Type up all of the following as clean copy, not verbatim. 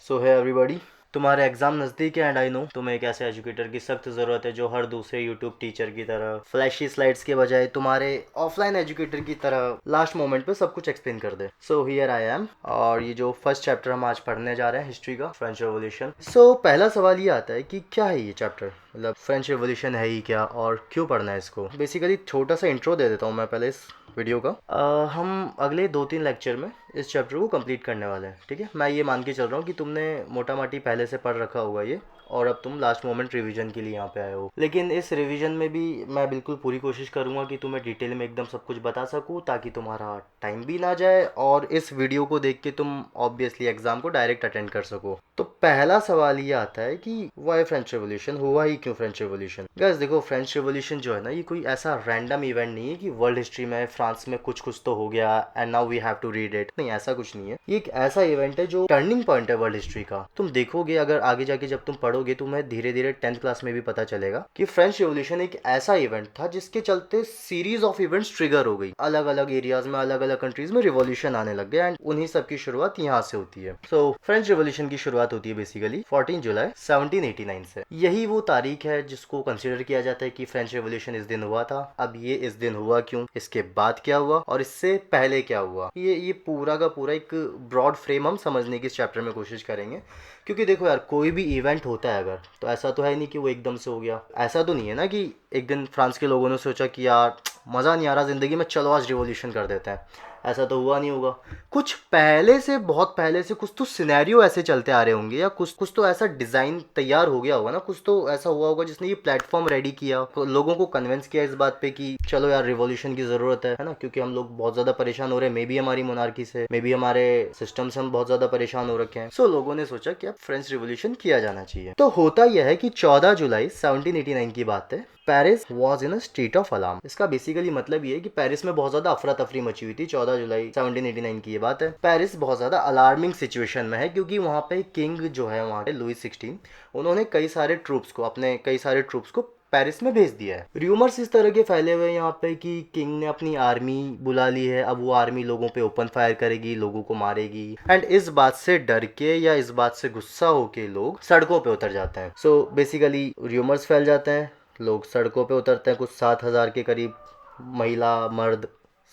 सो है एवरीबॉडी, तुम्हारे एग्जाम नज़दीक है एंड आई नो तुम्हें एक ऐसे एजुकेटर की सख्त ज़रूरत है जो हर दूसरे यूट्यूब टीचर की तरह फ्लैशी स्लाइड्स के बजाय तुम्हारे ऑफलाइन एजुकेटर की तरह लास्ट मोमेंट पे सब कुछ एक्सप्लेन कर दे। So here I am. और ये जो फर्स्ट चैप्टर हम आज पढ़ने जा रहे हैं हिस्ट्री का, फ्रेंच रेवोल्यूशन। सो पहला सवाल ये आता है कि क्या है ये चैप्टर, मतलब फ्रेंच रेवोल्यूशन है ही क्या और क्यों पढ़ना है इसको। बेसिकली छोटा सा इंट्रो दे देता हूँ मैं पहले इस वीडियो का। हम अगले 2-3 लेक्चर में इस चैप्टर को कंप्लीट करने वाले हैं। ठीक है, मैं ये मान के चल रहा हूँ कि तुमने मोटा माटी पहले से पढ़ रखा होगा ये, और अब तुम लास्ट मोमेंट रिवीजन के लिए यहाँ पे आए हो। लेकिन इस रिवीजन में भी मैं बिल्कुल पूरी कोशिश करूँगा कि तुम्हें डिटेल में एकदम सब कुछ बता सकूँ, ताकि तुम्हारा टाइम भी ना जाए और इस वीडियो को देख के तुम ऑब्वियसली एग्जाम को डायरेक्ट अटेंड कर सको। तो पहला सवाल ये आता है कि वाई फ्रेंच रेवोल्यूशन, हुआ ही क्यों फ्रेंच रेवोल्यूशन। गाइस देखो, फ्रेंच रेवोल्यूशन जो है ना, ये कोई ऐसा रैंडम इवेंट नहीं है कि वर्ल्ड हिस्ट्री में फ्रांस में कुछ कुछ तो हो गया and now we have to read it. नहीं, ऐसा कुछ नहीं है। ये एक ऐसा इवेंट है जो टर्निंग पॉइंट है वर्ल्ड हिस्ट्री का। तुम देखोगे अगर आगे जाके जब तुम पढ़ोगे, तुम्हें धीरे धीरे 10th क्लास में भी पता चलेगा कि फ्रेंच रेवोल्यूशन एक ऐसा इवेंट था जिसके चलते सीरीज ऑफ इवेंट्स ट्रिगर हो गई। अलग अलग एरियाज में, अलग अलग कंट्रीज में रिवॉल्यूशन आने लग गया एंड उन्हीं सब की शुरुआत यहाँ से होती है। सो फ्रेंच रेवोल्यूशन की शुरुआत होती है बेसिकली 14 जुलाई 1789 से। यही वो तारीख है जिसको कंसिडर किया जाता है कि फ्रेंच रेवोल्यूशन इस दिन हुआ था। अब ये इस दिन हुआ क्यों, इसके बाद क्या हुआ और इससे पहले क्या हुआ, ये पूरा का पूरा एक ब्रॉड फ्रेम हम समझने की इस चैप्टर में कोशिश करेंगे। क्योंकि देखो यार, कोई भी इवेंट होता है अगर, तो ऐसा तो है नहीं कि वो एकदम से हो गया। ऐसा तो नहीं है ना कि एक दिन फ्रांस के लोगों ने सोचा कि यार मज़ा नहीं आ रहा ज़िंदगी में, चलो आज रिवॉल्यूशन कर देते हैं। ऐसा तो हुआ नहीं होगा। कुछ पहले से, बहुत पहले से कुछ तो सिनेरियो ऐसे चलते आ रहे होंगे, या कुछ कुछ तो ऐसा डिज़ाइन तैयार हो गया होगा ना, कुछ तो ऐसा हुआ होगा जिसने ये प्लेटफॉर्म रेडी किया, तो लोगों को कन्विंस किया इस बात पे कि चलो यार रिवॉल्यूशन की ज़रूरत है ना, क्योंकि हम लोग बहुत ज़्यादा परेशान हो रहे हैं। मे बी हमारी मोनार्की से, मे बी हमारे सिस्टम से हम बहुत ज़्यादा परेशान हो रखे हैं। सो लोगों ने सोचा कि अब फ्रेंच रिवॉल्यूशन किया जाना चाहिए। तो होता यह है कि 14 जुलाई 1789 की बात है। Paris was in a state of alarm. इसका बेसिकली मतलब ये है कि पेरिस में बहुत ज्यादा अफरा तफरी मची हुई थी। 14 जुलाई 1789 की ये बात है। पेरिस बहुत ज्यादा अलार्मिंग सिचुएशन में है, क्योंकि वहाँ पे किंग जो है वहाँ के लुई 16, उन्होंने कई सारे ट्रूप्स को पेरिस में भेज दिया है। र्यूमर्स इस तरह के फैले हुए हैं यहाँ पे कि किंग ने अपनी आर्मी बुला ली है। अब वो आर्मी लोगों पे ओपन फायर करेगी, लोगों को मारेगी, एंड इस बात से डर के या इस बात से गुस्सा होके लोग सड़कों पे उतर जाते हैं। सो बेसिकली र्यूमर्स फैल जाते हैं, लोग सड़कों पे उतरते हैं। कुछ 7,000 के करीब महिला मर्द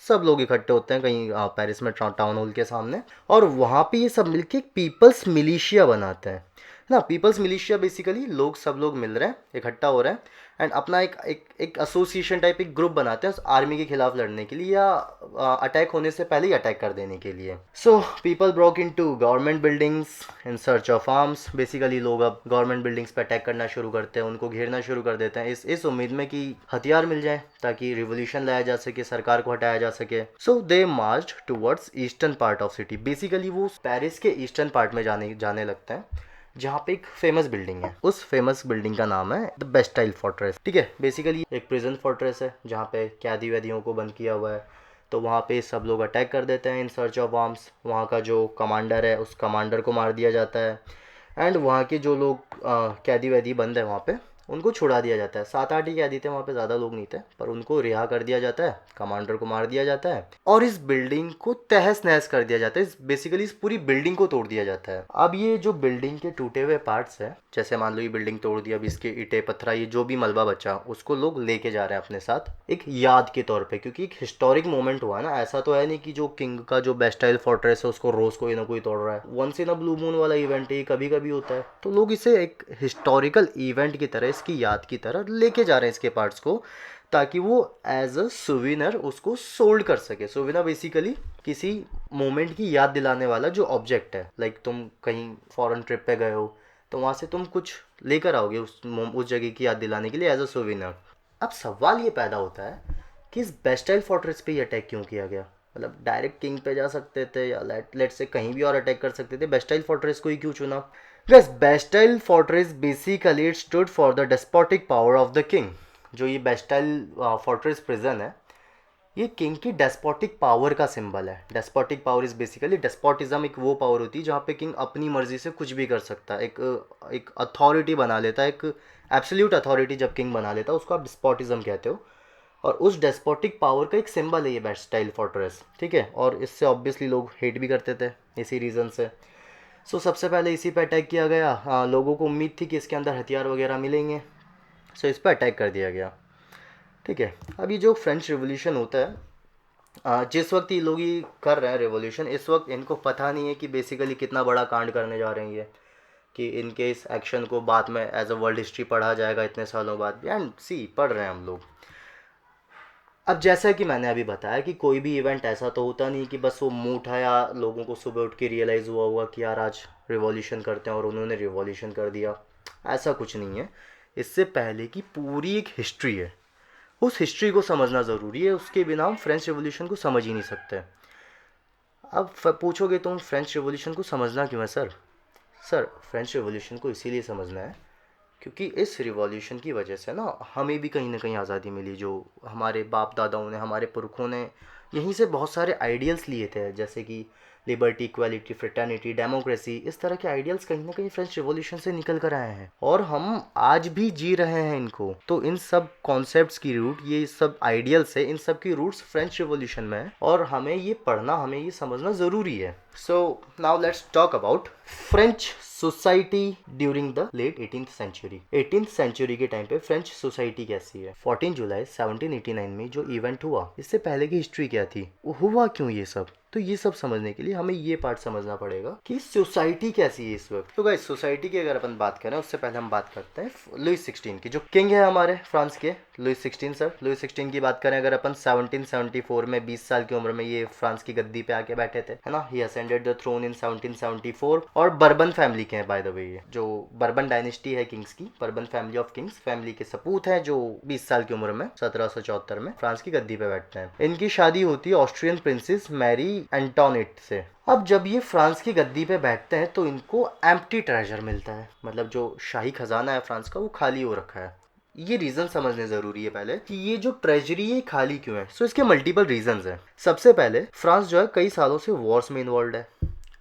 सब लोग इकट्ठे होते हैं कहीं पेरिस में टाउन हॉल के सामने, और वहाँ पे ये सब मिलके एक पीपल्स मिलिशिया बनाते हैं ना। पीपल्स मिलिशिया बेसिकली लोग, सब लोग मिल रहे हैं, इकट्ठा हो रहे हैं एंड अपना एक एक एक एसोसिएशन टाइप एक ग्रुप बनाते हैं उस आर्मी के खिलाफ लड़ने के लिए, या अटैक होने से पहले ही अटैक कर देने के लिए। So people broke into government buildings in search of arms. Basically लोग अब गवर्नमेंट बिल्डिंग्स पे अटैक करना शुरू करते हैं, उनको घेरना शुरू कर देते हैं इस उम्मीद में कि हथियार मिल जाए ताकि रिवोल्यूशन लाया जा सके, सरकार को हटाया जा सके। So they march towards eastern part of city. Basically वो पेरिस के ईस्टर्न पार्ट में जाने जाने लगते हैं, जहाँ पे एक फेमस बिल्डिंग है। उस फेमस बिल्डिंग का नाम है द बेस्टाइल फोर्ट्रेस। ठीक है, बेसिकली एक प्रिजन फोर्ट्रेस है जहाँ पे कैदी वैदियों को बंद किया हुआ है। तो वहाँ पे सब लोग अटैक कर देते हैं इन सर्च ऑफ आर्म्स। वहाँ का जो कमांडर है, उस कमांडर को मार दिया जाता है एंड वहाँ के जो लोग कैदी वैदी बंद है वहाँ पे, उनको छुड़ा दिया जाता है। 7-8 ही कैदी थे वहाँ पे, ज़्यादा लोग नहीं थे, पर उनको रिहा कर दिया जाता है, कमांडर को मार दिया जाता है और इस बिल्डिंग को तहस नहस कर दिया जाता है। बेसिकली इस पूरी बिल्डिंग को तोड़ दिया जाता है। अब ये जो बिल्डिंग के टूटे हुए पार्ट्स है, जैसे मान लो ये बिल्डिंग तोड़ दी, अब इसके ईंटें पत्थर, ये जो भी मलबा बचा उसको लोग लेके जा रहे हैं अपने साथ एक याद के तौर पे, क्योंकि एक हिस्टोरिक मोमेंट हुआ ना। ऐसा तो है नहीं कि जो किंग का जो बेस्टाइल फोर्ट्रेस है उसको रोज कोई ना कोई तोड़ रहा है। Once in a blue moon वाला इवेंट है, कभी कभी होता है, तो लोग इसे एक हिस्टोरिकल इवेंट की तरह, इसकी याद की तरह लेके जा रहे हैं इसके पार्ट्स को, ताकि वो एज अ सुविनर उसको सोल्ड कर सके। सुविनर बेसिकली किसी मोमेंट की याद दिलाने वाला जो ऑब्जेक्ट है। लाइक तुम कहीं फॉरेन ट्रिप पे गए हो, तो वहाँ से तुम कुछ लेकर आओगे उस जगह की याद दिलाने के लिए एज अ सुविनर। अब सवाल ये पैदा होता है कि इस बेस्टाइल फोर्ट्रेस पे ये अटैक क्यों किया गया। मतलब डायरेक्ट किंग पे जा सकते थे, या लेट से कहीं भी और अटैक कर सकते थे, बेस्टाइल फोर्ट्रेस को ही क्यों चुना। बस Bastille fortress basically it stood for the despotic power of the king. जो ये बेस्टाइल फोर्ट्रेस प्रिजन है, ये किंग की डेस्पोटिक पावर का सिंबल है। Despotic power is basically, despotism एक वो पावर होती है जहाँ पे किंग अपनी मर्जी से कुछ भी कर सकता है, एक अथॉरिटी बना लेता है, एक एब्सोल्यूट अथॉरिटी जब किंग बना लेता है उसको आप डिस्पोटिज्म कहते हो। और उस डेस्पोटिक पावर का एक सिंबल है ये बेस्टाइल फोर्ट्रेस। ठीक है, और इससे ऑब्वियसली लोग हेट भी करते थे इसी रीज़न से। सो सबसे पहले इसी पे अटैक किया गया। हाँ, लोगों को उम्मीद थी कि इसके अंदर हथियार वगैरह मिलेंगे, सो इस पर अटैक कर दिया गया। ठीक है, अभी जो फ्रेंच रिवॉल्यूशन होता है, जिस वक्त ये लोग ये कर रहे हैं रेवोल्यूशन, इस वक्त इनको पता नहीं है कि बेसिकली कितना बड़ा कांड करने जा रहे हैं ये, कि इनके इस एक्शन को बाद में एज अ वर्ल्ड हिस्ट्री पढ़ा जाएगा इतने सालों बाद भी। एंड सी पढ़ रहे हैं हम लोग। अब जैसा कि मैंने अभी बताया कि कोई भी इवेंट ऐसा तो होता नहीं कि बस वो मुंह उठाया, लोगों को सुबह उठ के रियलाइज़ हुआ हुआ कि यार आज रिवॉल्यूशन करते हैं और उन्होंने रिवॉल्यूशन कर दिया। ऐसा कुछ नहीं है। इससे पहले की पूरी एक हिस्ट्री है, उस हिस्ट्री को समझना ज़रूरी है। उसके बिना हम फ्रेंच रिवॉल्यूशन को समझ ही नहीं सकते। अब पूछोगे तुम फ्रेंच रिवॉल्यूशन को समझना क्यों है सर? सर, फ्रेंच रिवॉल्यूशन को इसीलिए समझना है क्योंकि इस रिवॉल्यूशन की वजह से ना हमें भी कहीं ना कहीं आज़ादी मिली। जो हमारे बाप दादाओं ने, हमारे पुरखों ने यहीं से बहुत सारे आइडियल्स लिए थे, जैसे कि लिबर्टी, इक्वालिटी, फ्रेटर्निटी, डेमोक्रेसी। इस तरह के आइडियल्स कहीं ना कहीं फ्रेंच रिवॉल्यूशन से निकल कर आए हैं और हम आज भी जी रहे हैं इनको। तो इन सब कॉन्सेप्ट्स की रूट, ये सब आइडियल्स है, इन सब की रूट्स फ्रेंच रिवॉल्यूशन में है और हमें ये पढ़ना, हमें ये समझना ज़रूरी है। So now let's talk about French society during the late 18th century. 18th century के टाइम पे फ्रेंच सोसाइटी कैसी है? 14 जुलाई 1789 में जो इवेंट हुआ, इससे पहले की हिस्ट्री क्या थी, हुआ क्यों ये सब? तो ये सब समझने के लिए हमें ये पार्ट समझना पड़ेगा कि सोसाइटी कैसी है इस वक्त। तो गाइस, सोसाइटी की अगर अपन बात करें उससे पहले हम बात करते हैं लुइस 16 की, जो किंग है हमारे फ्रांस के, लुइस 16 सर। लुइस 16 की बात करें अगर अपन 1774 में 20 साल की उम्र में ये फ्रांस की गद्दी पे आके बैठे थे, है ना। ही असेंडेड द थ्रोन इन 1774 और बर्बन फैमिली के हैं बाय द वे। ये जो बर्बन डायनेस्टी है किंग्स की, bourbon family of Kings, family के सपूत हैं जो 20 साल की उम्र में 1774 में फ्रांस की गद्दी पे बैठते हैं। इनकी शादी होती है ऑस्ट्रियन प्रिंसेस मैरी एंटोनेट से। अब जब ये फ्रांस की गद्दी पे बैठते हैं तो इनको एम्प्टी ट्रेजर मिलता है, मतलब जो शाही खजाना है फ्रांस का वो खाली हो रखा है। ये रीजन समझने जरूरी है पहले कि ये जो ट्रेजरी है खाली क्यों है। सो इसके मल्टीपल रीजंस हैं। सबसे पहले फ्रांस जो है कई सालों से वॉर्स में इन्वॉल्व है,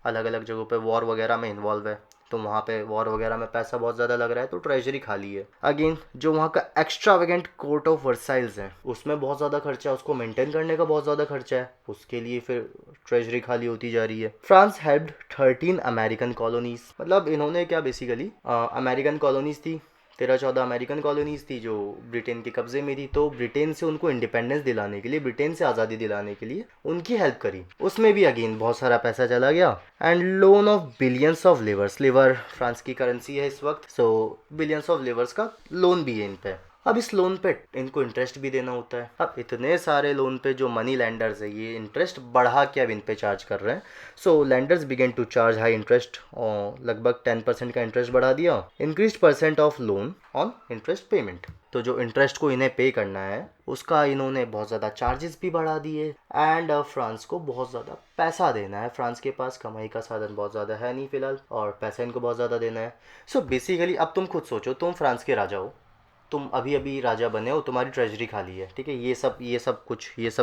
अलग अलग जगहों पे वॉर वगैरह में इन्वॉल्व है, तो वहाँ पे वॉर वगैरह में पैसा बहुत ज़्यादा लग रहा है तो ट्रेजरी खाली है। अगेन, जो वहाँ का एक्स्ट्रावेगेंट कोर्ट ऑफ वर्साइल्स है उसमें बहुत ज़्यादा खर्चा है, उसको मेंटेन करने का बहुत ज़्यादा खर्चा है, उसके लिए फिर ट्रेजरी खाली होती जा रही है। फ्रांस हेल्प्ड 13 अमेरिकन कॉलोनीज, मतलब इन्होंने क्या बेसिकली अमेरिकन कॉलोनीज थी, 13-14 अमेरिकन कॉलोनीज थी जो ब्रिटेन के कब्जे में थी, तो ब्रिटेन से उनको इंडिपेंडेंस दिलाने के लिए, ब्रिटेन से आज़ादी दिलाने के लिए उनकी हेल्प करी। उसमें भी अगेन बहुत सारा पैसा चला गया। And loan of billions of levers, liver France की करेंसी है इस वक्त, सो बिलियंस ऑफ लिवर्स का लोन भी है इन पे। अब इस लोन पे इनको इंटरेस्ट भी देना होता है। अब इतने सारे लोन पे जो मनी लैंडर्स है ये इंटरेस्ट बढ़ा के अब इन पे चार्ज कर रहे हैं। So lenders begin to charge high interest, और लगभग 10% का इंटरेस्ट बढ़ा दिया। Increase percent of loan on interest payment, तो जो इंटरेस्ट को इन्हें पे करना है उसका इन्होंने बहुत ज़्यादा चार्जेस भी बढ़ा दिए। एंड फ्रांस को बहुत ज़्यादा पैसा देना है, फ्रांस के पास कमाई का साधन बहुत ज़्यादा है नहीं फिलहाल, और पैसा इनको बहुत ज़्यादा देना है। सो बेसिकली अब तुम खुद सोचो, तुम फ्रांस के राजा हो, तुम अभी अभी राजा बने हो, तुम्हारी ट्रेजरी खाली है, ठीक है। ये सब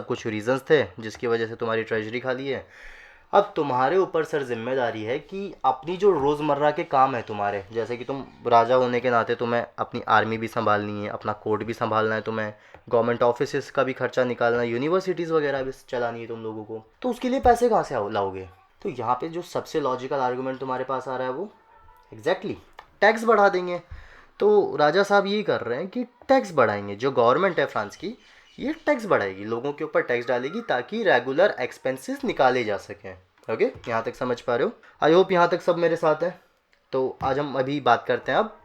कुछ रीजंस थे जिसकी वजह से तुम्हारी ट्रेजरी खाली है। अब तुम्हारे ऊपर सर जिम्मेदारी है कि अपनी जो रोज़मर्रा के काम है तुम्हारे, जैसे कि तुम राजा होने के नाते तुम्हें अपनी आर्मी भी संभालनी है, अपना कोर्ट भी संभालना है, तुम्हें गवर्नमेंट ऑफिस का भी खर्चा निकालना है, यूनिवर्सिटीज़ वगैरह भी चलानी है तुम लोगों को, तो उसके लिए पैसे कहाँ से लाओगे? तो यहाँ पे जो सबसे लॉजिकल आर्गूमेंट तुम्हारे पास आ रहा है वो एग्जैक्टली टैक्स बढ़ा देंगे। तो राजा साहब यही कर रहे हैं कि टैक्स बढ़ाएंगे, जो गवर्नमेंट है फ्रांस की ये टैक्स बढ़ाएगी, लोगों के ऊपर टैक्स डालेगी ताकि रेगुलर एक्सपेंसेस निकाले जा सकें। ओके, यहाँ तक समझ पा रहे हो? आई होप यहाँ तक सब मेरे साथ है। तो आज हम अभी बात करते हैं अब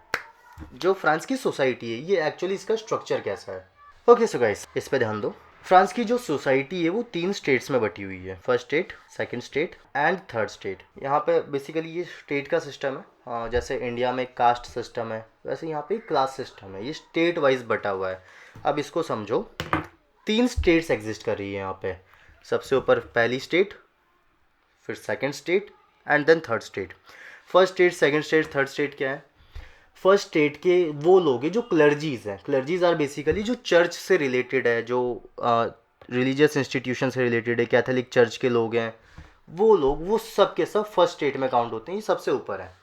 जो फ्रांस की सोसाइटी है ये एक्चुअली इसका स्ट्रक्चर कैसा है। ओके सो गाइस, इस पे ध्यान दो। फ्रांस की जो सोसाइटी है वो 3 स्टेट्स में बटी हुई है, first state, second state and third state. यहाँ पे बेसिकली ये स्टेट का सिस्टम है। जैसे इंडिया में कास्ट सिस्टम है वैसे यहाँ पे क्लास सिस्टम है, ये स्टेट वाइज बटा हुआ है। अब इसको समझो, 3 स्टेट्स एग्जिस्ट कर रही है यहाँ पे। सबसे ऊपर पहली स्टेट, फिर second state and then third state. First state, second state, third state क्या है? फर्स्ट स्टेट के वो लोग हैं जो क्लर्जीज हैं। क्लर्जीज आर बेसिकली जो चर्च से रिलेटेड है, जो रिलीजियस इंस्टीट्यूशन से रिलेटेड है, कैथोलिक चर्च के लोग हैं, वो लोग, वो सब के सब फर्स्ट स्टेट में काउंट होते हैं, ये सबसे ऊपर है।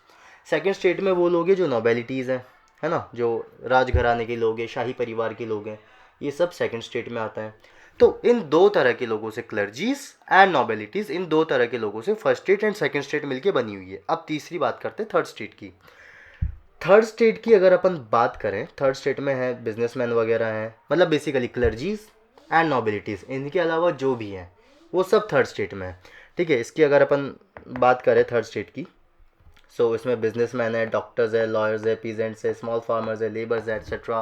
सेकंड स्टेट में वो लोग हैं जो नोबेलिटीज़ हैं, है ना, जो राजघराने के लोग हैं, शाही परिवार के लोग हैं, ये सब सेकंड स्टेट में आता है। तो इन दो तरह के लोगों से, क्लर्जीज एंड नोबिलिटीज़, इन दो तरह के लोगों से first state and second state मिलके बनी हुई है। अब तीसरी बात करते हैं थर्ड स्टेट की। थर्ड स्टेट की अगर अपन बात करें, थर्ड स्टेट में है बिजनेसमैन वगैरह हैं, मतलब बेसिकली क्लर्जीज एंड नोबिलिटीज़, इनके अलावा जो भी हैं वो सब थर्ड स्टेट में है। ठीक है, इसकी अगर अपन बात करें थर्ड स्टेट की, सो इसमें बिजनेसमैन है, डॉक्टर्स है, लॉयर्स है, पीजेंट्स है, स्मॉल फार्मर्स है, लेबर्स है, एक्सेट्रा।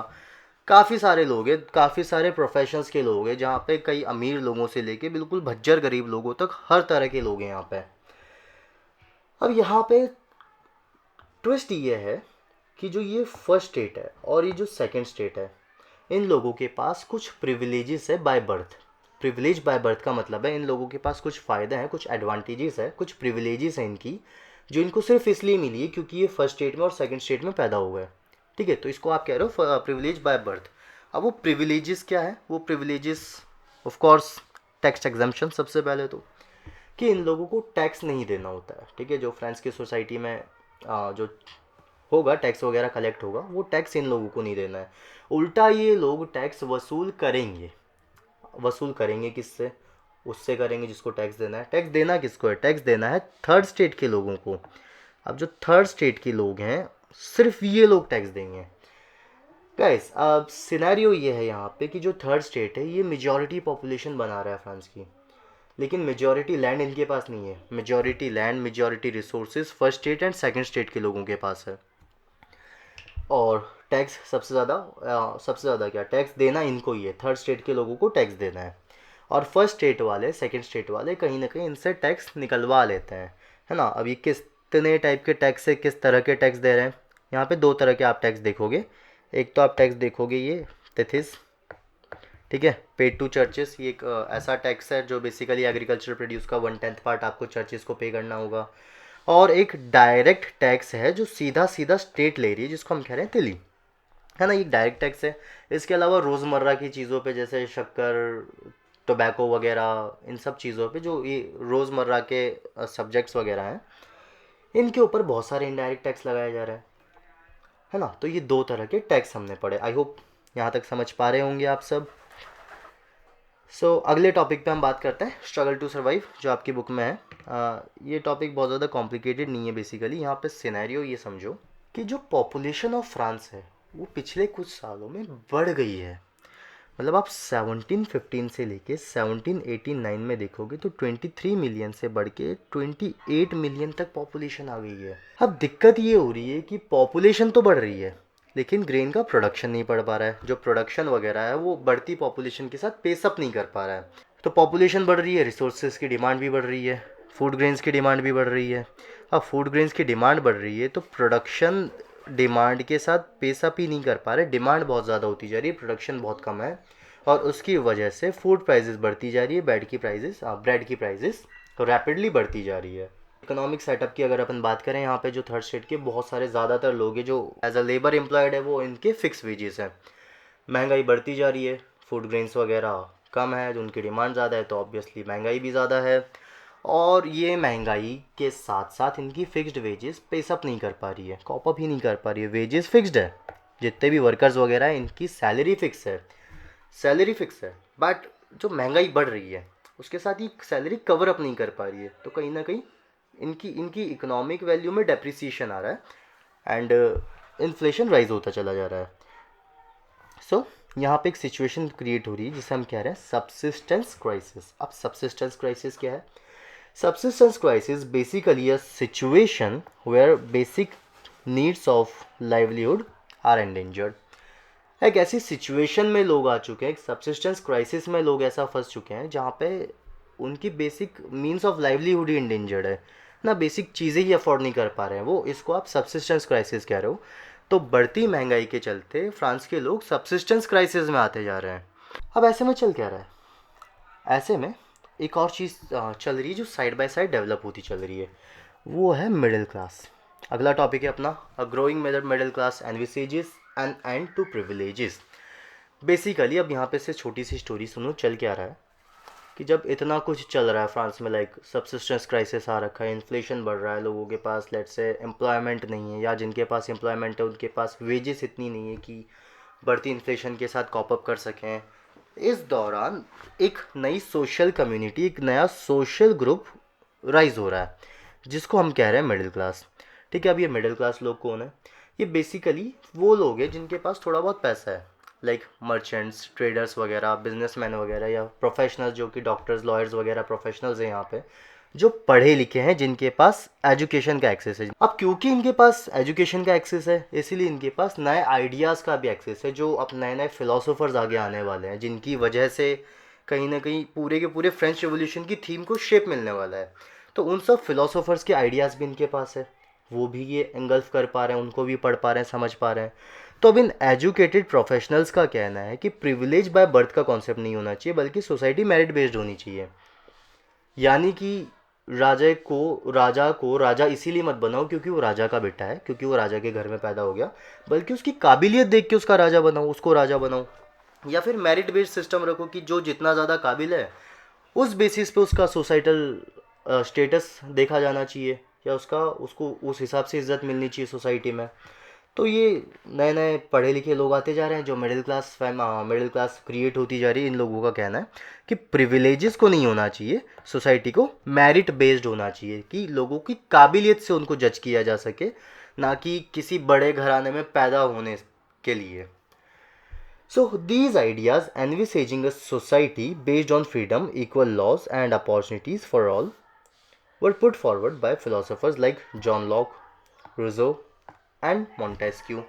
काफ़ी सारे लोग हैं, काफ़ी सारे प्रोफेशंस के लोग हैं, जहाँ पे कई अमीर लोगों से लेके बिल्कुल भज्जर गरीब लोगों तक हर तरह के लोग हैं यहाँ पे। अब यहाँ पे ट्विस्ट ये है कि जो ये फर्स्ट स्टेट है और ये जो सेकंड स्टेट है, इन लोगों के पास कुछ प्रिविलेजेस है by birth. Privilege by birth का मतलब है इन लोगों के पास कुछ फ़ायदे हैं, कुछ एडवांटेजेस है, कुछ प्रिविलेजेस हैं इनकी, जो इनको सिर्फ इसलिए मिली है क्योंकि ये फर्स्ट स्टेट में और सेकंड स्टेट में पैदा हुआ है। ठीक है, तो इसको आप कह रहे हो प्रिविलेज बाय बर्थ। अब वो प्रिविलेजेस क्या है? वो privileges of course tax exemption, सबसे पहले तो कि इन लोगों को टैक्स नहीं देना होता है। ठीक है, जो फ्रांस की सोसाइटी में जो होगा टैक्स वगैरह कलेक्ट होगा, वो टैक्स इन लोगों को नहीं देना है। उल्टा ये लोग टैक्स वसूल करेंगे। वसूल करेंगे किससे? उससे करेंगे जिसको टैक्स देना है। टैक्स देना किसको है? टैक्स देना है थर्ड स्टेट के लोगों को। अब जो थर्ड स्टेट के लोग हैं, सिर्फ ये लोग टैक्स देंगे। गाइस, अब सिनेरियो ये है यहाँ पे कि जो थर्ड स्टेट है ये मेजॉरिटी पॉपुलेशन बना रहा है फ्रांस की, लेकिन मेजॉरिटी लैंड इनके पास नहीं है। Majority land, majority resources first state and second state के लोगों के पास है। और टैक्स सबसे ज़्यादा क्या टैक्स देना इनको ही है, थर्ड स्टेट के लोगों को टैक्स देना है। और फर्स्ट स्टेट वाले, सेकंड स्टेट वाले कहीं ना कहीं इनसे टैक्स निकलवा लेते हैं, है ना। अब ये कितने टाइप के टैक्स है, किस तरह के टैक्स दे रहे हैं, यहाँ पे दो तरह के आप टैक्स देखोगे। एक तो आप टैक्स देखोगे ये तिथिस, ठीक है, पेड टू चर्चेस, ये एक ऐसा टैक्स है जो बेसिकली एग्रीकल्चर प्रोड्यूस का 1/10 पार्ट आपको चर्चेस को पे करना होगा। और एक डायरेक्ट टैक्स है जो सीधा सीधा स्टेट ले रही है, जिसको हम कह रहे हैं तिली, है ना। ये डायरेक्ट टैक्स है। इसके अलावा रोज़मर्रा की चीज़ों पे जैसे शक्कर, टोबैको वगैरह, इन सब चीज़ों पे जो ये रोज़मर्रा के सब्जेक्ट्स वगैरह हैं, इनके ऊपर बहुत सारे इनडायरेक्ट टैक्स लगाए जा रहे हैं, है ना। तो ये दो तरह के टैक्स हमने पढ़े। आई होप यहाँ तक समझ पा रहे होंगे आप सब। अगले टॉपिक पे हम बात करते हैं, स्ट्रगल टू सर्वाइव, जो आपकी बुक में है। ये टॉपिक बहुत ज़्यादा कॉम्प्लिकेटेड नहीं है। बेसिकली यहाँ पे सिनेरियो ये समझो कि जो पॉपुलेशन ऑफ फ्रांस है वो पिछले कुछ सालों में बढ़ गई है। मतलब आप 1715 से लेके 1789 में देखोगे तो 23 मिलियन से बढ़ के 28 मिलियन तक पॉपुलेशन आ गई है। अब दिक्कत ये हो रही है कि पॉपुलेशन तो बढ़ रही है, लेकिन ग्रेन का प्रोडक्शन नहीं बढ़ पा रहा है। जो प्रोडक्शन वगैरह है वो बढ़ती पॉपुलेशन के साथ पेसअप नहीं कर पा रहा है। तो पॉपुलेशन बढ़ रही है, रिसोर्सेज की डिमांड भी बढ़ रही है, फूड ग्रेन्स की डिमांड भी बढ़ रही है। अब फूड ग्रेन्स की डिमांड बढ़ रही है तो प्रोडक्शन डिमांड के साथ पेसअप ही नहीं कर पा रहे। डिमांड बहुत ज़्यादा होती जा रही है, प्रोडक्शन बहुत कम है, और उसकी वजह से फूड प्राइसेस बढ़ती जा रही है, ब्रेड की प्राइसेस तो रैपिडली बढ़ती जा रही है। इकोनॉमिक सेटअप की अगर अपन बात करें, यहाँ पे जो थर्ड स्टेट के बहुत सारे ज़्यादातर लोग हैं जो एज अ लेबर एम्प्लॉयड है, वो इनके फिक्स वेजेस हैं। महंगाई बढ़ती जा रही है, फूड ग्रेन्स वगैरह कम है, जो उनकी डिमांड ज़्यादा है, तो ऑब्वियसली महंगाई भी ज़्यादा है। और ये महंगाई के साथ साथ इनकी फिक्स्ड वेजेस पेसअप नहीं कर पा रही है, कॉप अप ही नहीं कर पा रही है। वेजेस फिक्स्ड है, जितने भी वर्कर्स वगैरह हैं इनकी सैलरी फिक्स है, बट जो महंगाई बढ़ रही है उसके साथ ही सैलरी कवर अप नहीं कर पा रही है। तो कहीं ना कहीं इनकी इनकी इकोनॉमिक वैल्यू में डेप्रिसिएशन आ रहा है एंड इन्फ्लेशन राइज होता चला जा रहा है। यहाँ पे एक सिचुएशन क्रिएट हो रही है जिसे हम कह रहे हैं सबसिस्टेंस क्राइसिस। अब सबसिस्टेंस क्राइसिस क्या है? Subsistence crisis basically a situation where basic needs of livelihood are endangered. एक ऐसी सिचुएशन में लोग आ चुके हैं, एक सबसिस्टेंस क्राइसिस में लोग ऐसा फंस चुके हैं जहाँ पे उनकी basic means of livelihood he endangered है ना, बेसिक चीज़ें ही अफोर्ड नहीं कर पा रहे हैं वो, इसको आप सबसिस्टेंस क्राइसिस कह रहे हो। तो बढ़ती महंगाई के चलते फ्रांस के लोग सबसिस्टेंस क्राइसिस में आते जा रहे हैं। अब ऐसे में चल क्या रहा है? ऐसे में एक और चीज़ चल रही है जो साइड बाय साइड डेवलप होती चल रही है, वो है मिडिल क्लास। अगला टॉपिक है अपना a growing middle class envisages an end to privileges. Basically अब यहाँ पे से छोटी सी स्टोरी सुनो, चल क्या रहा है कि जब इतना कुछ चल रहा है फ्रांस में, लाइक सबसिस्टेंस क्राइसिस आ रखा है, इन्फ्लेशन बढ़ रहा है, लोगों के पास लेट्स से एम्प्लॉयमेंट नहीं है, या जिनके पास एम्प्लॉयमेंट है उनके पास वेजेस इतनी नहीं है कि बढ़ती इन्फ्लेशन के साथ कॉप अप कर सकें, इस दौरान एक नई सोशल कम्युनिटी, एक नया सोशल ग्रुप राइज हो रहा है, जिसको हम कह रहे हैं मिडिल क्लास। ठीक है, अब ये मिडिल क्लास लोग कौन है? ये बेसिकली वो लोग हैं जिनके पास थोड़ा बहुत पैसा है, लाइक मर्चेंट्स, ट्रेडर्स वगैरह, बिजनेसमैन वगैरह, या प्रोफेशनल्स जो कि डॉक्टर्स, लॉयर्स वगैरह प्रोफेशनल्स हैं यहाँ पे, जो पढ़े लिखे हैं, जिनके पास एजुकेशन का एक्सेस है। अब क्योंकि इनके पास एजुकेशन का एक्सेस है, इसीलिए इनके पास नए आइडियाज़ का भी एक्सेस है, जो अब नए नए फिलोसोफर्स आगे आने वाले हैं, जिनकी वजह से कहीं ना कहीं पूरे के पूरे फ्रेंच रेवोल्यूशन की थीम को शेप मिलने वाला है। तो उन सब फिलोसोफर्स के आइडियाज़ भी इनके पास है, वो भी ये एंगल्फ कर पा रहे हैं, उनको भी पढ़ पा रहे हैं, समझ पा रहे हैं। तो अब इन एजुकेटेड प्रोफेशनल्स का कहना है कि प्रिविलेज बाय बर्थ का कॉन्सेप्ट नहीं होना चाहिए, बल्कि सोसाइटी मेरिट बेस्ड होनी चाहिए। यानी कि राजा को राजा इसीलिए मत बनाओ क्योंकि वो राजा का बेटा है, क्योंकि वो राजा के घर में पैदा हो गया, बल्कि उसकी काबिलियत देख के उसका राजा बनाओ, उसको राजा बनाओ। या फिर मेरिट बेस्ड सिस्टम रखो कि जो जितना ज़्यादा काबिल है, उस बेसिस पे उसका सोसाइटल स्टेटस देखा जाना चाहिए, या उसको उस हिसाब से इज्जत मिलनी चाहिए सोसाइटी में। तो ये नए नए पढ़े लिखे लोग आते जा रहे हैं, जो मिडिल क्लास क्रिएट होती जा रही है। इन लोगों का कहना है कि प्रिविलेजेस को नहीं होना चाहिए, सोसाइटी को मेरिट बेस्ड होना चाहिए, कि लोगों की काबिलियत से उनको जज किया जा सके, ना कि किसी बड़े घराने में पैदा होने के लिए। So these ideas envisaging a society based on freedom, equal laws and opportunities for all were put forward by philosophers like John Locke, Rousseau and Montesquieu.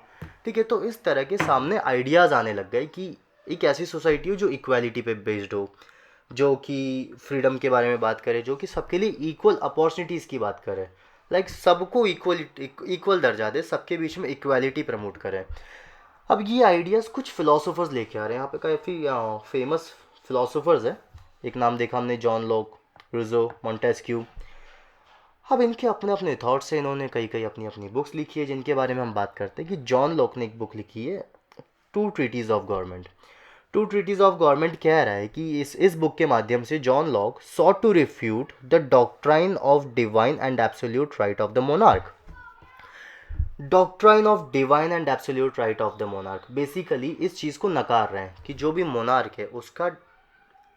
ठीक है, तो इस तरह के सामने आइडियाज़ आने लग गए कि एक ऐसी सोसाइटी हो जो इक्वालिटी पे बेस्ड हो, जो कि फ्रीडम के बारे में बात करे, जो कि सबके लिए इक्वल अपॉर्चुनिटीज़ की बात करे, लाइक सबको इक्वल दर्जा दे, सबके बीच में इक्वालिटी प्रमोट करे। अब ये आइडियाज़ कुछ फिलोसोफर्स लेके आ रहे हैं यहाँ पे, काफ़ी फेमस फिलोसोफर्स हैं। एक नाम देखा हमने, जॉन लॉक, रूजो, मोंटेस्क्यू। अब इनके अपने अपने थॉट्स हैं, इन्होंने कई कई अपनी अपनी बुक्स लिखी है, जिनके बारे में हम बात करते हैं। कि जॉन लॉक ने एक बुक लिखी है, two treatises of government. Two treatises of government कह रहा है कि इस बुक के माध्यम से John Locke sought to refute the doctrine of divine and absolute right of the monarch. Doctrine of divine and absolute right of the monarch, basically इस चीज़ को नकार रहे हैं कि जो भी मोनार्क है उसका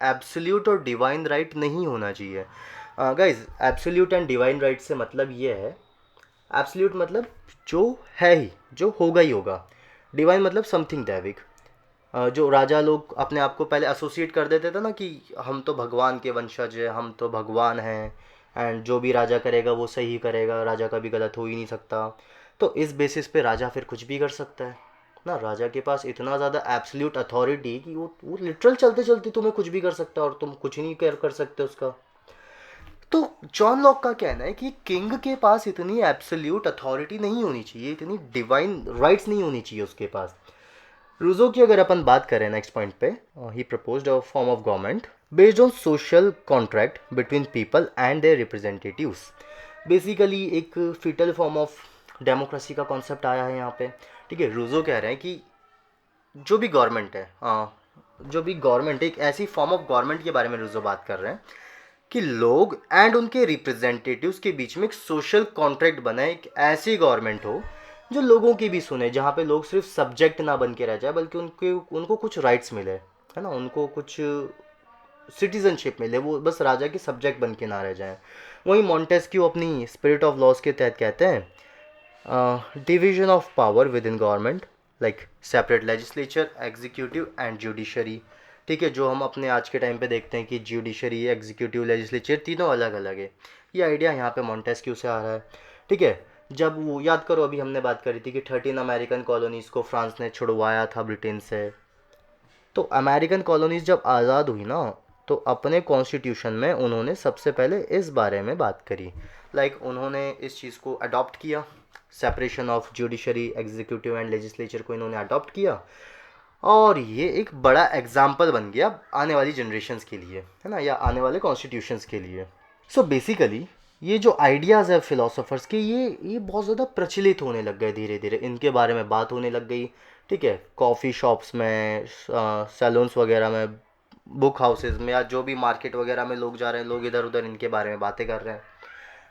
एब्सोल्यूट और डिवाइन राइट नहीं होना चाहिए। Guys, absolute and divine right से मतलब ये है, एब्सोल्यूट मतलब जो है ही, जो होगा ही होगा। डिवाइन मतलब समथिंग दैविक। जो राजा लोग अपने आप को पहले एसोसिएट कर देते थे ना, कि हम तो भगवान के वंशज हैं, हम तो भगवान हैं, एंड जो भी राजा करेगा वो सही करेगा, राजा का भी गलत हो ही नहीं सकता। तो इस बेसिस पे राजा फिर कुछ भी कर सकता है ना। राजा के पास इतना ज़्यादा एब्सोल्यूट अथॉरिटी कि वो लिटरल चलते चलते तुम्हें कुछ भी कर सकता है, और तुम कुछ नहीं कर सकते उसका। तो जॉन लॉक का कहना है कि किंग के पास इतनी एब्सोल्यूट अथॉरिटी नहीं होनी चाहिए, इतनी डिवाइन राइट्स नहीं होनी चाहिए उसके पास। रूजो की अगर अपन बात करें नेक्स्ट पॉइंट पे, he proposed a form of government based on social contract between people and their representatives. Basically एक फिटल फॉर्म ऑफ डेमोक्रेसी का कॉन्सेप्ट आया है यहाँ पे। ठीक है, रूजो कह रहे हैं कि जो भी गवर्नमेंट है, जो भी गवर्नमेंट, एक ऐसी फॉर्म ऑफ गवर्नमेंट के बारे में रूजो बात कर रहे हैं कि लोग एंड उनके रिप्रेजेंटेटिव्स के बीच में एक सोशल कॉन्ट्रैक्ट बना, एक ऐसी गवर्नमेंट हो जो लोगों की भी सुने, जहाँ पे लोग सिर्फ सब्जेक्ट ना बन के रह जाए, बल्कि उनको कुछ राइट्स मिले, है ना, उनको कुछ सिटीजनशिप मिले, वो बस राजा के सब्जेक्ट बन के ना रह जाए। वहीं मॉन्टेस्क्यू अपनी स्पिरिट ऑफ लॉस के तहत कहते हैं division of power with in government, like separate legislature, executive and judiciary. ठीक है, जो हम अपने आज के टाइम पे देखते हैं कि जुडिशरी, एग्जीक्यूटिव, लेजिस्लेचर तीनों अलग अलग है। ये आइडिया यहाँ पे मॉन्टेस्क्यू से आ रहा है। ठीक है, जब वो याद करो, अभी हमने बात करी थी कि 13 अमेरिकन कॉलोनीज़ को फ्रांस ने छुड़वाया था ब्रिटेन से। तो अमेरिकन कॉलोनीज़ जब आज़ाद हुई ना, तो अपने कॉन्स्टिट्यूशन में उन्होंने सबसे पहले इस बारे में बात करी, लाइक उन्होंने इस चीज़ को अडॉप्ट किया, separation of judiciary, executive and legislature को इन्होंने अडॉप्ट किया, और ये एक बड़ा एग्जाम्पल बन गया आने वाली जनरेशन्स के लिए, है ना, या आने वाले कॉन्स्टिट्यूशंस के लिए। सो बेसिकली ये जो आइडियाज़ है फिलोसोफर्स के, ये बहुत ज़्यादा प्रचलित होने लग गए, धीरे धीरे इनके बारे में बात होने लग गई। ठीक है, कॉफ़ी शॉप्स में, सैलून्स वगैरह में, बुक हाउसेज में, या जो भी मार्केट वगैरह में लोग जा रहे हैं, लोग इधर उधर इनके बारे में बातें कर रहे हैं।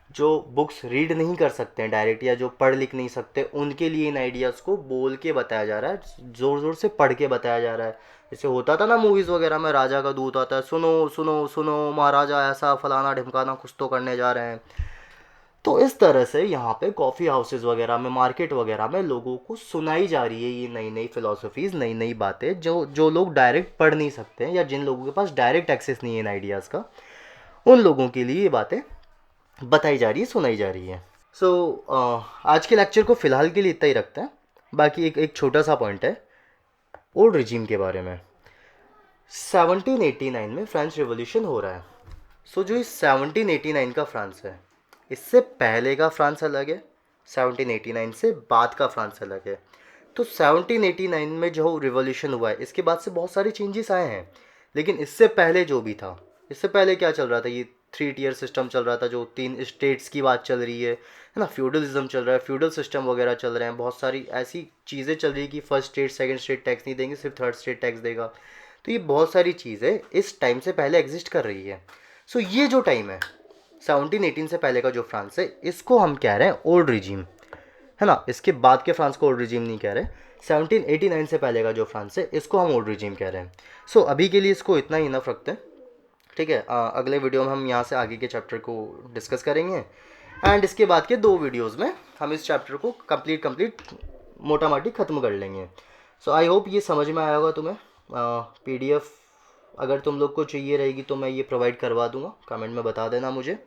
जो बुक्स रीड नहीं कर सकते हैं डायरेक्ट, या जो पढ़ लिख नहीं सकते, उनके लिए इन आइडियाज़ को बोल के बताया जा रहा है, ज़ोर ज़ोर से पढ़ के बताया जा रहा है। जैसे होता था ना मूवीज़ वगैरह में, राजा का दूत आता है, सुनो सुनो सुनो महाराजा ऐसा फलाना ढिमकाना कुछ तो करने जा रहे हैं। तो इस तरह से यहाँ पे कॉफ़ी हाउसेस वगैरह में, मार्केट वगैरह में लोगों को सुनाई जा रही है ये नई नई फिलोसफीज़, नई नई बातें, जो जो लोग डायरेक्ट पढ़ नहीं सकते हैं, या जिन लोगों के पास डायरेक्ट एक्सेस नहीं है इन आइडियाज़ का, उन लोगों के लिए ये बातें बताई जा रही है, सुनाई जा रही है। सो आज के लेक्चर को फ़िलहाल के लिए इतना ही रखते हैं। बाकी एक एक छोटा सा पॉइंट है ओल्ड रिजीम के बारे में। 1789 में फ्रेंच रिवॉल्यूशन हो रहा है। सो जो इस 1789 का फ्रांस है, इससे पहले का फ्रांस अलग है, 1789 से बाद का फ्रांस अलग है। तो 1789 में जो रिवॉल्यूशन हुआ है, इसके बाद से बहुत सारे चेंजेस आए हैं। लेकिन इससे पहले जो भी था, इससे पहले क्या चल रहा था, ये 3 टियर सिस्टम चल रहा था, जो 3 स्टेट्स की बात चल रही है ना, फ्यूडलिज्म चल रहा है, फ्यूडल सिस्टम वगैरह चल रहे हैं, बहुत सारी ऐसी चीज़ें चल रही है कि first state second state tax नहीं देंगे, सिर्फ थर्ड स्टेट टैक्स देगा। तो ये बहुत सारी चीज़ें इस टाइम से पहले एग्जिस्ट कर रही है। सो ये जो टाइम है 1718 से पहले का जो फ्रांस है, इसको हम कह रहे हैं ओल्ड रिजीम, है ना। इसके बाद के फ्रांस को ओल्ड रिजीम नहीं कह रहे। 1789 से पहले का जो फ्रांस है, इसको हम ओल्ड रिजीम कह रहे हैं। सो अभी के लिए इसको इतना ही इनफ रखते हैं, ठीक है। अगले वीडियो में हम यहाँ से आगे के चैप्टर को डिस्कस करेंगे, एंड इसके बाद के 2 वीडियोज़ में हम इस चैप्टर को कंप्लीट मोटा माटी ख़त्म कर लेंगे। सो आई होप ये समझ में आया होगा तुम्हें। PDF अगर तुम लोग को चाहिए रहेगी तो मैं ये प्रोवाइड करवा दूंगा, कमेंट में बता देना मुझे।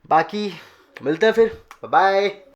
बाकी मिलते हैं फिर, बाय।